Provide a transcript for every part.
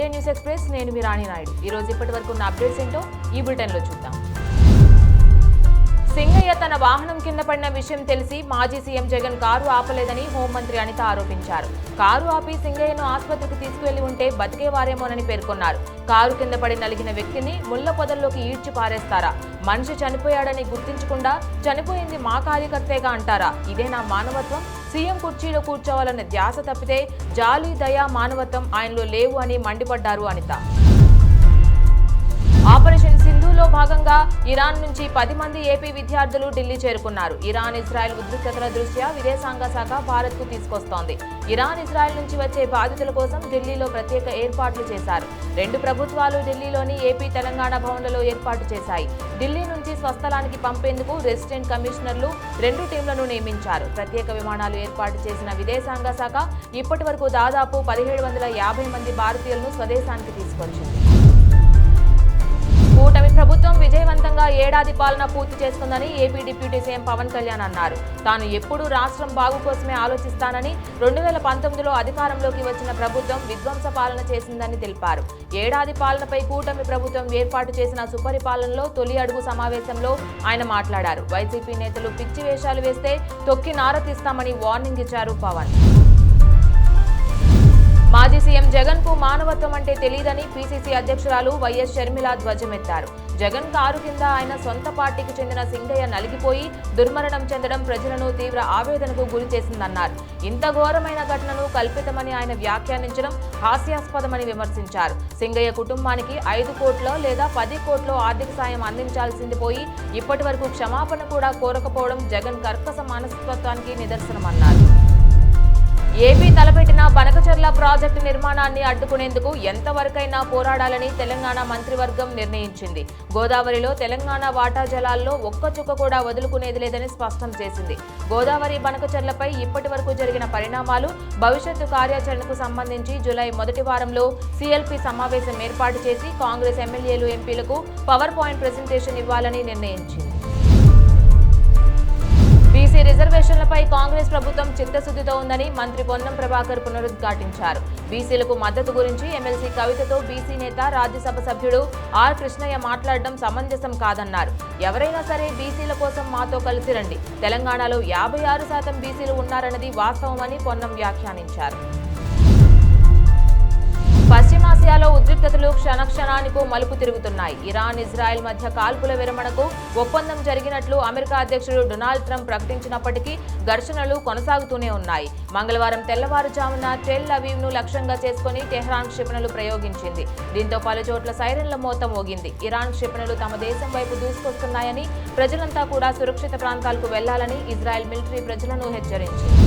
Mid day news express నేను మీ రాణి నాయుడు. ఈ రోజు ఇప్పటివరకు ఉన్న అప్డేట్స్ ఏంటో ఈ బులెటిన్ లో చూద్దాం. సింగయ్య తన వాహనం కింద పడిన విషయం తెలిసి మాజీ సీఎం జగన్ కారు ఆపలేదని హోంమంత్రి అనిత ఆరోపించారు. కారు ఆపి సింగయ్యను ఆసుపత్రికి తీసుకువెళ్లి ఉంటే బతికేవారేమోనని పేర్కొన్నారు. కారు కింద పడి నలిగిన వ్యక్తిని ముళ్ల పొదల్లోకి ఈడ్చి పారేస్తారా? మనిషి చనిపోయాడని గుర్తించకుండా చనిపోయింది మా కార్యకర్తేగా అంటారా? ఇదేనా మానవత్వం? సీఎం కుర్చీలో కూర్చోవాలన్న ధ్యాస తప్పితే జాలి, దయ, మానవత్వం ఆయనలో లేవు అని మండిపడ్డారు అనిత. ఆపరేషన్ సింధూలో భాగంగా ఇరాన్ నుంచి 10 మంది ఏపీ విద్యార్థులు ఢిల్లీ చేరుకున్నారు. ఇరాన్ ఇజ్రాయెల్ ఉద్రిక్తతల దృష్ట్యా విదేశాంగ శాఖ భారత్కు తీసుకొస్తోంది. ఇరాన్ ఇజ్రాయెల్ నుంచి వచ్చే బాధితుల కోసం ఢిల్లీలో ప్రత్యేక ఏర్పాట్లు చేశారు. 2 ప్రభుత్వాలు ఢిల్లీలోని ఏపీ, తెలంగాణ భవన్లలో ఏర్పాటు చేశాయి. ఢిల్లీ నుంచి స్వస్థలానికి పంపేందుకు రెసిడెంట్ కమిషనర్లు 2 టీంలను నియమించారు. ప్రత్యేక విమానాలు ఏర్పాటు చేసిన విదేశాంగ శాఖ ఇప్పటి వరకు దాదాపు 1750 మంది భారతీయులను స్వదేశానికి తీసుకొచ్చింది. కూటమి ప్రభుత్వం విజయవంతంగా ఏడాది పాలన పూర్తి చేస్తుందని AP deputy CM Pawan Kalyan అన్నారు. తాను ఎప్పుడూ రాష్ట్రం బాగు కోసమే ఆలోచిస్తానని 2019లో అధికారంలోకి వచ్చిన ప్రభుత్వం విధ్వంస పాలన చేసిందని తెలిపారు. ఏడాది పాలనపై కూటమి ప్రభుత్వం ఏర్పాటు చేసిన సుపరిపాలనలో తొలి అడుగు సమావేశంలో ఆయన మాట్లాడారు. వైసీపీ నేతలు పిచ్చి వేషాలు వేస్తే తొక్కి నారతీస్తామని వార్నింగ్ ఇచ్చారు పవన్. మాజీ సీఎం జగన్ కు మానవత్వం అంటే తెలియదని పీసీసీ అధ్యక్షురాలు వైఎస్ షర్మిల ధ్వజమెత్తారు. జగన్ కారు కింద ఆయన సొంత పార్టీకి చెందిన సింగయ్య నలిగిపోయి దుర్మరణం చెందడం ప్రజలను తీవ్ర ఆవేదనకు గురి చేసిందన్నారు. ఇంత ఘోరమైన ఘటనను కల్పితమని ఆయన వ్యాఖ్యానించడం హాస్యాస్పదమని విమర్శించారు. సింగయ్య కుటుంబానికి 5 కోట్ల లేదా 10 కోట్ల ఆర్థిక సాయం అందించాల్సింది పోయి ఇప్పటి వరకు క్షమాపణ కూడా కోరకపోవడం జగన్ కర్కశ మనస్తత్వానికి నిదర్శనమన్నారు. ఏపీ తలపెట్టిన బనకచెర్ల ప్రాజెక్టు నిర్మాణాన్ని అడ్డుకునేందుకు ఎంతవరకైనా పోరాడాలని తెలంగాణ మంత్రివర్గం నిర్ణయించింది. గోదావరిలో తెలంగాణ వాటా జలాల్లో ఒక్క చుక్క కూడా వదులుకునేది లేదని స్పష్టం చేసింది. గోదావరి బనకచెర్లపై ఇప్పటి వరకు జరిగిన పరిణామాలు, భవిష్యత్తు కార్యాచరణకు సంబంధించి జూలై మొదటి వారంలో సీఎల్పీ సమావేశం ఏర్పాటు చేసి కాంగ్రెస్ ఎమ్మెల్యేలు, ఎంపీలకు పవర్ పాయింట్ ప్రెజెంటేషన్ ఇవ్వాలని నిర్ణయించింది. బీసీ రిజర్వేషన్లపై కాంగ్రెస్ ప్రభుత్వం చిత్తశుద్ధితో ఉందని మంత్రి పొన్నం ప్రభాకర్ పునరుద్ఘాటించారు. బీసీలకు మద్దతు గురించి ఎమ్మెల్సీ కవితతో బీసీ నేత, రాజ్యసభ సభ్యుడు ఆర్ కృష్ణయ్య మాట్లాడడం సమంజసం కాదన్నారు. ఎవరైనా సరే బీసీల కోసం మాతో కలిసి రండి. తెలంగాణలో 56% బీసీలు ఉన్నారన్నది వాస్తవమని పొన్నం వ్యాఖ్యానించారు. పశ్చిమాసియాలో ఉద్రిక్తతలు క్షణక్షణానికి మలుపు తిరుగుతున్నాయి. ఇరాన్, ఇజ్రాయెల్ మధ్య కాల్పుల విరమణకు ఒప్పందం జరిగినట్లు అమెరికా అధ్యక్షుడు డొనాల్డ్ ట్రంప్ ప్రకటించినప్పటికీ ఘర్షణలు కొనసాగుతూనే ఉన్నాయి. మంగళవారం తెల్లవారుజామున టెల్ అవీవ్ను లక్ష్యంగా చేసుకుని టెహ్రాన్ క్షిపణులు ప్రయోగించింది. దీంతో పలుచోట్ల సైరన్ల మోత మోగింది. ఇరాన్ క్షిపణులు తమ దేశం వైపు దూసుకొస్తున్నాయని, ప్రజలంతా కూడా సురక్షిత ప్రాంతాలకు వెళ్లాలని ఇజ్రాయెల్ మిలిటరీ ప్రజలను హెచ్చరించింది.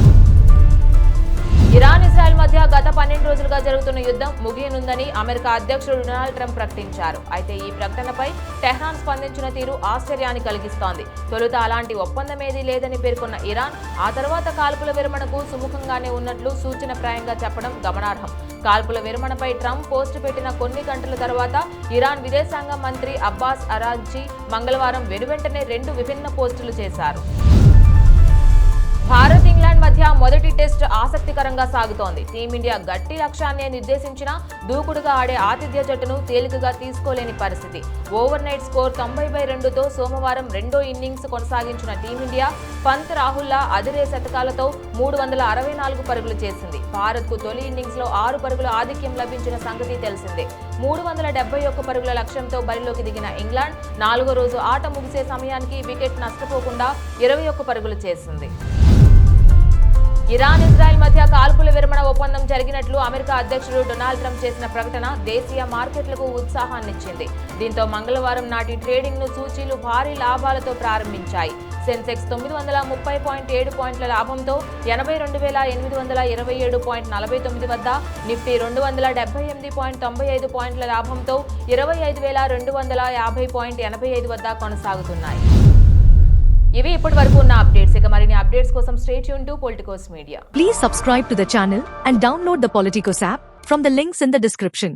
ఇరాన్, ఇజ్రాయెల్ మధ్య గత 12 రోజులుగా జరుగుతున్న యుద్ధం ముగియనుందని అమెరికా అధ్యక్షుడు డొనాల్డ్ ట్రంప్ ప్రకటించారు. అయితే ఈ ప్రకటనపై టెహ్రాన్ స్పందించిన తీరు ఆశ్చర్యాన్ని కలిగిస్తోంది. తొలుత అలాంటి ఒప్పందమేదీ లేదని పేర్కొన్న ఇరాన్ ఆ తర్వాత కాల్పుల విరమణకు సుముఖంగానే ఉన్నట్లు సూచనప్రాయంగా చెప్పడం గమనార్హం. కాల్పుల విరమణపై ట్రంప్ పోస్టు పెట్టిన కొన్ని గంటల తర్వాత ఇరాన్ విదేశాంగ మంత్రి అబ్బాస్ అరాగ్చి మంగళవారం వెనువెంటనే 2 విభిన్న పోస్టులు చేశారు. భారత్, ఇంగ్లాండ్ మధ్య మొదటి టెస్ట్ ఆసక్తికరంగా సాగుతోంది. టీమిండియా గట్టి లక్ష్యాన్ని నిర్దేశించిన దూకుడుగా ఆడే ఆతిథ్య జట్టును తేలికగా తీసుకోలేని పరిస్థితి. ఓవర్ నైట్ స్కోర్ 90/2తో సోమవారం రెండో ఇన్నింగ్స్ కొనసాగించిన టీమిండియా పంత్, రాహుల్లా అదిరే శతకాలతో 364 పరుగులు చేసింది. భారత్కు తొలి ఇన్నింగ్స్లో 6 పరుగుల ఆధిక్యం లభించిన సంగతి తెలిసిందే. 371 పరుగుల లక్ష్యంతో బరిలోకి దిగిన ఇంగ్లాండ్ 4వ రోజు ఆట ముగిసే సమయానికి వికెట్ నష్టపోకుండా 21 పరుగులు చేసింది. ఇరాన్, ఇజ్రాయెల్ మధ్య కాల్పుల విరమణ ఒప్పందం జరిగినట్లు అమెరికా అధ్యక్షుడు డొనాల్డ్ ట్రంప్ చేసిన ప్రకటన దేశీయ మార్కెట్లకు ఉత్సాహాన్నిచ్చింది. దీంతో మంగళవారం నాటి ట్రేడింగ్ ను సూచీలు భారీ లాభాలతో ప్రారంభించాయి. సెన్సెక్స్ 930.7 పాయింట్ల లాభంతో 82,827.49 వద్ద, నిఫ్టీ 278.95 పాయింట్ల లాభంతో 25,250.85 వద్ద కొనసాగుతున్నాయి. ఇవి ఇప్పటి వరకు ఉన్న అప్డేట్స్. ఇక మరిన్ని అప్డేట్స్ కోసం stay tune to Politicos media. Please subscribe to the channel and download the Politicos app from the links in the description.